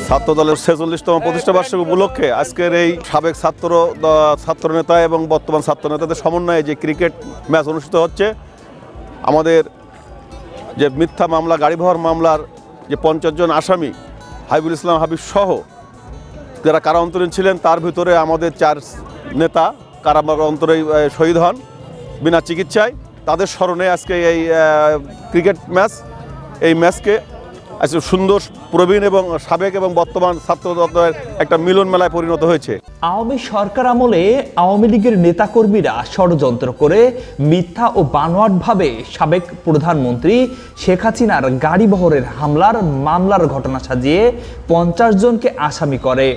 ছাত্র দলের 46তম প্রতিষ্ঠা বার্ষিকী উপলক্ষে আজকের এই সাবেক ছাত্র নেতা এবং বর্তমান ছাত্র নেতাদের সমন্বয়ে যে ক্রিকেট ম্যাচ অনুষ্ঠিত হচ্ছে, আমাদের যে মিথ্যা মামলা, গাড়ি ভাড়ার মামলার যে 50 জন আসামি হাবিবুল ইসলাম হাবিব সহ যারা কারান্তরীণ ছিলেন, তার ভিতরে আমাদের 4 নেতা কারান্তরে শহীদ হন বিনা চিকিৎসায়। তাদের স্মরণে আজকে এই ক্রিকেট ম্যাচ, এই ম্যাচকে আজকে সুন্দর প্রবীণ এবং সাবেক এবং বর্তমান ছাত্র দলের একটা মিলন মেলায় পরিণত হয়েছে। আওয়ামী সরকার আমলে আওয়ামী লীগের নেতাকর্মীরা ষড়যন্ত্র করে মিথ্যা ও বানোয়াটভাবে সাবেক প্রধানমন্ত্রী শেখ হাসিনার গাড়ি বহরের মামলার ঘটনা সাজিয়ে 50 জনকে আসামি করে।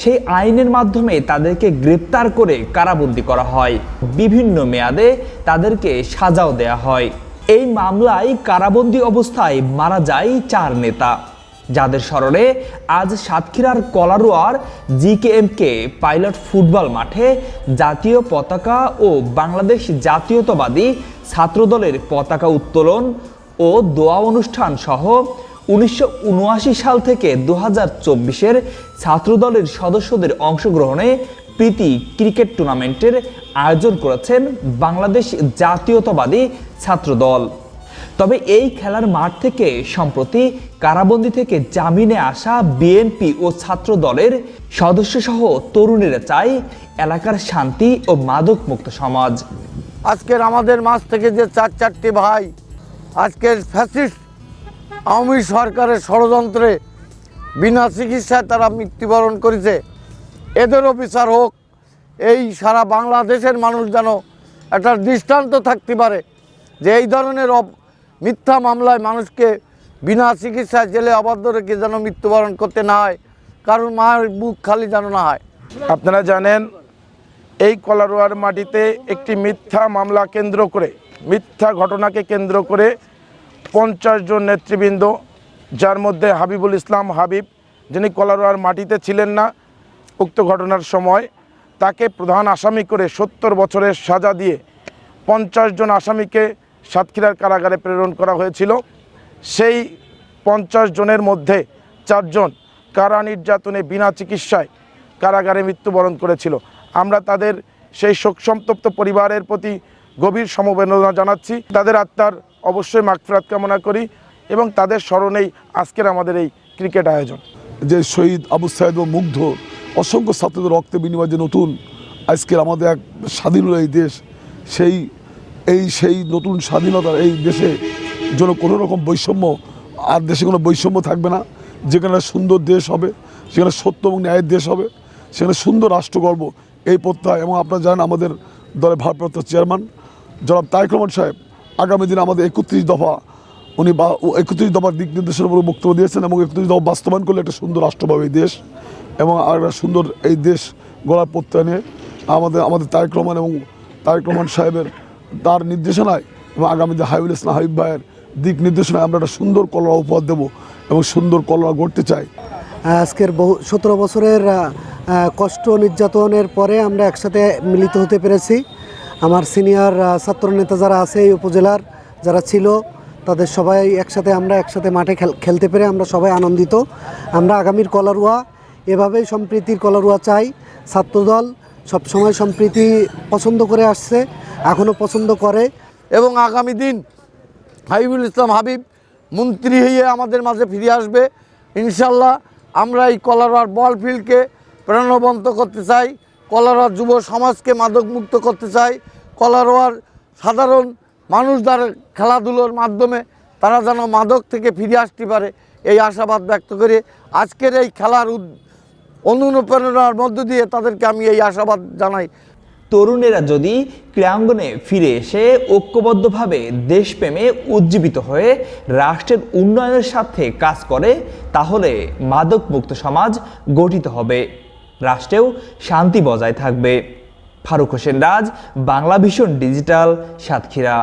সেই আইনের মাধ্যমে তাদেরকে গ্রেপ্তার করে কারাবন্দী করা হয়, বিভিন্ন মেয়াদে তাদেরকে সাজাও দেয়া হয়। এই মামলায় কারাবন্দী অবস্থায় মারা যায় 4 নেতা, যাদের স্মরণে আজ সাতক্ষীরার কলারোয়ার জিকেএমকে পাইলট ফুটবল মাঠে জাতীয় পতাকা ও বাংলাদেশ জাতীয়তাবাদী ছাত্রদলের পতাকা উত্তোলন ও দোয়া অনুষ্ঠান সহ 1979 সাল থেকে 2024-এর ছাত্রদলের সদস্যদের অংশগ্রহণে প্রীতি ক্রিকেট টুর্নামেন্টের আয়োজন করেছেন বাংলাদেশ জাতীয়তাবাদী ছাত্রদল। তবে এই খেলার মাঠ থেকে সম্প্রতি কারাবন্দী থেকে জামিনে আসা বিএনপি ও ছাত্র দলের সদস্যসহ তরুণেরা চায় এলাকার শান্তি ও মাদক মুক্ত সমাজ। আজকের আমাদের মাঝ থেকে যে 4টি ভাই আজকের ফ্যাসিস্ট আওয়ামী সরকারের ষড়যন্ত্রে বিনা চিকিৎসায় তারা মৃত্যুবরণ করেছে, এদেরও বিচার হোক। এই সারা বাংলাদেশের মানুষ যেন একটা দৃষ্টান্ত থাকতে পারে যে এই ধরনের মিথ্যা মামলায় মানুষকে বিনা চিকিৎসায় জেলে আবদ্ধ রেখে যেন মৃত্যুবরণ করতে না হয়, কারণ মায়ের বুক খালি যেন না হয়। আপনারা জানেন, এই কলারোয়ার মাটিতে একটি মিথ্যা মামলা কেন্দ্র করে, মিথ্যা ঘটনাকে কেন্দ্র করে 50 জন নেতৃবৃন্দ, যার মধ্যে হাবিবুল ইসলাম হাবিব, যিনি কলারোয়ার মাটিতে ছিলেন না উক্ত ঘটনার সময়, তাকে প্রধান আসামি করে 70 বছরের সাজা দিয়ে 50 জন আসামিকে সাতক্ষীরার কারাগারে প্রেরণ করা হয়েছিল। সেই 50 জনের মধ্যে 4 জন কারা নির্যাতনে বিনা চিকিৎসায় কারাগারে মৃত্যুবরণ করেছিল। আমরা তাদের সেই শোকসন্তপ্ত পরিবারের প্রতি গভীর সমবেদনা জানাচ্ছি। তাদের আত্মার অবশ্যই মাগফিরাত কামনা করি এবং তাদের স্মরণেই আজকের আমাদের এই ক্রিকেট আয়োজন। যে শহীদ আবু সাইদ ও মুগ্ধ অসংখ্য ছাত্রদের রক্তে বিনিময়ে যে নতুন আজকের আমাদের এক স্বাধীন হলো এই দেশ, সেই নতুন স্বাধীনতার এই দেশে যেন কোনো রকম বৈষম্য, আর দেশে কোনো বৈষম্য থাকবে না। যেখানে সুন্দর দেশ হবে, সেখানে সত্য এবং ন্যায়ের দেশ হবে, সেখানে সুন্দর রাষ্ট্র গর্ব, এই প্রত্যয়। এবং আপনারা জানেন আমাদের দলের ভারপ্রাপ্ত চেয়ারম্যান জনাব তারেক রহমান সাহেব আগামী দিনে আমাদের 31 দফা, উনি 31 দফার দিক নির্দেশনার উপর বক্তব্য দিয়েছেন এবং 31 দফা বাস্তবায়ন করলে একটা সুন্দর রাষ্ট্র পাবে এই দেশ এবং আর একটা সুন্দর এই দেশ গড়ার প্রত্যয় নিয়ে আমাদের তারেক রহমান সাহেবের তার নির্দেশনায় এবং আগামী দিনে হাবিবুল ইসলাম হাবিব ভাইয়ের দিক নির্দেশনায় আমরা একটা সুন্দর কলরা উপহার দেবো এবং সুন্দর কলরা গড়তে চাই। আজকের 17 বছরের কষ্ট নির্যাতনের পরে আমরা একসাথে মিলিত হতে পেরেছি। আমার সিনিয়র ছাত্র নেতা যারা আছে এই উপজেলার, যারা ছিল, তাদের সবাই আমরা একসাথে মাঠে খেলতে পেরে আমরা সবাই আনন্দিত। আমরা আগামীর কলারোয়া এভাবেই সম্প্রীতির কলারোয়া চাই। ছাত্রদল সবসময় সম্প্রীতি পছন্দ করে আসছে, এখনও পছন্দ করে এবং আগামী দিন হাবিবুল ইসলাম হাবিব মন্ত্রী হয়ে আমাদের মাঝে ফিরে আসবে ইনশাল্লাহ। আমরা এই কলারোয়ার বল ফিল্ডকে প্রাণবন্ত করতে চাই, কলারোয়ার যুব সমাজকে মাদকমুক্ত করতে চাই, কলারোয়ার সাধারণ মানুষ যারা খেলাধুলোর মাধ্যমে তারা যেন মাদক থেকে ফিরে আসতে পারে, এই আশাবাদ ব্যক্ত করে আজকের এই খেলার অনুপ্রেরণার মধ্য দিয়ে তাদেরকে আমি এই আশাবাদ জানাই। তরুণেরা যদি ক্রীড়াঙ্গনে ফিরে এসে ঐক্যবদ্ধভাবে দেশপ্রেমে উজ্জীবিত হয়ে রাষ্ট্রের উন্নয়নের সাথে কাজ করে, তাহলে মাদক মুক্ত সমাজ গঠিত হবে, রাষ্ট্রেও শান্তি বজায় থাকবে। ফারুক হোসেন রাজ, বাংলা ভিশন ডিজিটাল, সাতক্ষীরা।